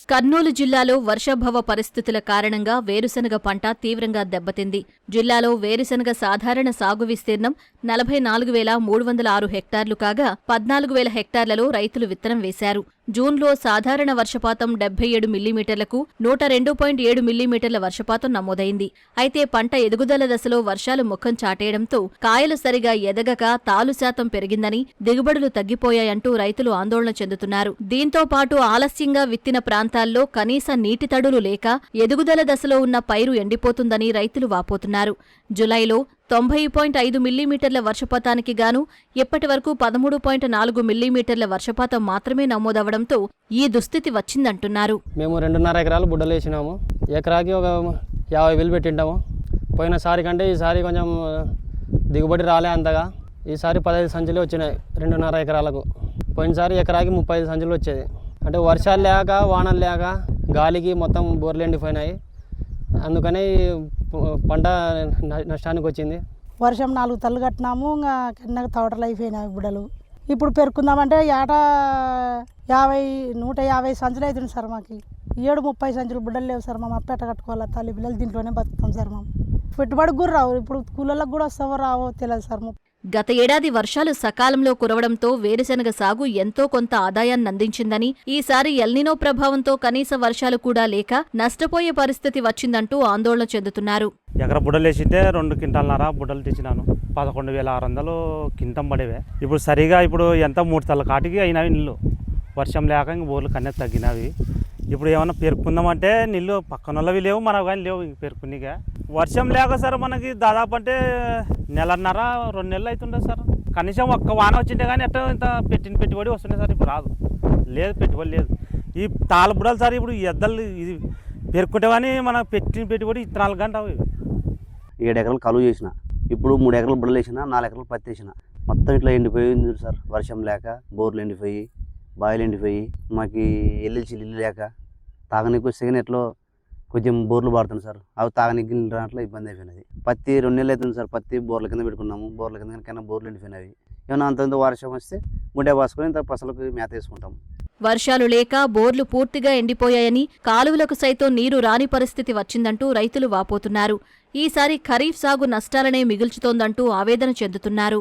కర్నూలు జిల్లాలో వర్షాభావ పరిస్థితుల కారణంగా వేరుశనగ పంట తీవ్రంగా దెబ్బతింది. జిల్లాలో వేరుశనగ సాధారణ సాగు విస్తీర్ణం 44,306 హెక్టార్లు కాగా 14,000 హెక్టార్లలో రైతులు విత్తనం వేశారు. జూన్లో సాధారణ వర్షపాతం 77 మిల్లీమీటర్లకు 102.7 మిల్లీమీటర్ల వర్షపాతం నమోదైంది. అయితే పంట ఎదుగుదల దశలో వర్షాలు ముఖం చాటేయడంతో కాయలు సరిగా ఎదగక తాలు శాతం పెరిగిందని, దిగుబడులు తగ్గిపోయాయంటూ రైతులు ఆందోళన చెందుతున్నారు. దీంతో పాటు ఆలస్యంగా విత్తిన ప్రాంతాల్లో కనీస నీటి తడులు లేక ఎదుగుదల దశలో ఉన్న పైరు ఎండిపోతుందని రైతులు వాపోతున్నారు. జులైలో 90.5 మిల్లీమీటర్ల వర్షపాతానికి గాను ఇప్పటి వరకు 13.4 మిల్లీమీటర్ల వర్షపాతం మాత్రమే నమోదవడంతో ఈ దుస్థితి వచ్చిందంటున్నారు. మేము 2.5 ఎకరాలు బుడ్డలు వేసినాము. ఎకరాకి ఒక 50,000 పెట్టింటాము. పోయినసారి కంటే ఈసారి కొంచెం దిగుబడి రాలే అంతగా. ఈసారి 15 సంచులు వచ్చినాయి 2.5 ఎకరాలకు. పోయినసారి ఎకరాకి 35 సంచులు వచ్చేది. అంటే వర్షాలు లేక వానలు లేక గాలికి మొత్తం బోర్లు ఎండిపోయినాయి. అందుకని పంట నష్టానికి వచ్చింది. వర్షం 4 తల్లు కట్టినాము, ఇంకా కింద తోటలు అయిపోయినాయి బుడ్డలు. ఇప్పుడు పెరుక్కుందామంటే ఏటా 150 సంచులు అవుతుంది సార్. మాకు 30 సంచులు బుడ్డలు లేవు సార్. మా అప్ప ఎట్ట కట్టుకోవాలి, తల్లి పిల్లలు దీంట్లోనే బతుకుతాం సార్. మేము పెట్టుబడికి కూడా రావు. ఇప్పుడు కూలీలకు కూడా వస్తావో రావో తెలియదు సార్. గత ఏడాది వర్షాలు సకాలంలో కురవడంతో వేరుశనగ సాగు ఎంతో కొంత ఆదాయాన్ని అందించిందని, ఈసారి ఎల్నినో ప్రభావంతో కనీస వర్షాలు కూడా లేక నష్టపోయే పరిస్థితి వచ్చిందంటూ ఆందోళన చెందుతున్నారు. ఎకర బుడ్డలు వేసింటే 2 క్వింటాలన్నర బుడ్డలు తెచ్చినాను. 11,600 కింటం పడేవే. ఇప్పుడు సరిగా ఎంత 3 తల్ల కాటికి అయినవి నీళ్ళు. వర్షం లేక ఇంక బోర్లు కన్నా తగ్గినవి. ఇప్పుడు ఏమన్నా పేర్కొందామంటే నీళ్ళు పక్కన వాళ్ళవి లేవు, మనకు కానీ లేవు పేర్కొనిగా. వర్షం లేక సార్ మనకి దాదాపు అంటే 1.5-2 నెలలు అవుతుండే సార్. కనీసం ఒక్క వాన వచ్చింటే కానీ ఎట్లా ఇంత పెట్టుబడి వస్తుండే సార్. ఇప్పుడు రాదు, లేదు పెట్టుబడి లేదు. ఈ తాళ బుడలు సార్ ఇప్పుడు ఎద్దలు ఇది పేర్కొంటే కానీ మన పెట్టుబడి 4 గంటలు. 7 ఎకరాలు కలువు చేసిన, ఇప్పుడు 3 ఎకరాలు బుడలు వేసిన, 4 ఎకరాలు పత్తి వేసిన. మొత్తం ఇట్లా ఎండిపోయింది సార్. వర్షం లేక బోర్లు ఎండిపోయి, బాయిలు ఎండిపోయి, మాకు ఇల్లు లేక తాగనీకి వస్తే కానీ ఎట్లో కొంచెం బోర్లు పడుతుంది సార్. అవి తాగనీకి రావట్లో ఇబ్బంది అయిపోయినది. పత్తి 2 నెలలు అవుతుంది సార్. పత్తి బోర్ల కింద పెట్టుకున్నాము. బోర్ల కింద కన్నా బోర్లు ఎండిపోయినవి. ఏమన్నా అంత వర్షం వస్తే గుండె పోసుకొని ఇంత పసలకు మేత వేసుకుంటాం. వర్షాలు లేక బోర్లు పూర్తిగా ఎండిపోయాయని, కాలువలకు సైతం నీరు రాని పరిస్థితి వచ్చిందంటూ రైతులు వాపోతున్నారు. ఈసారి ఖరీఫ్ సాగు నష్టాలనే మిగుల్చుతోందంటూ ఆవేదన చెందుతున్నారు.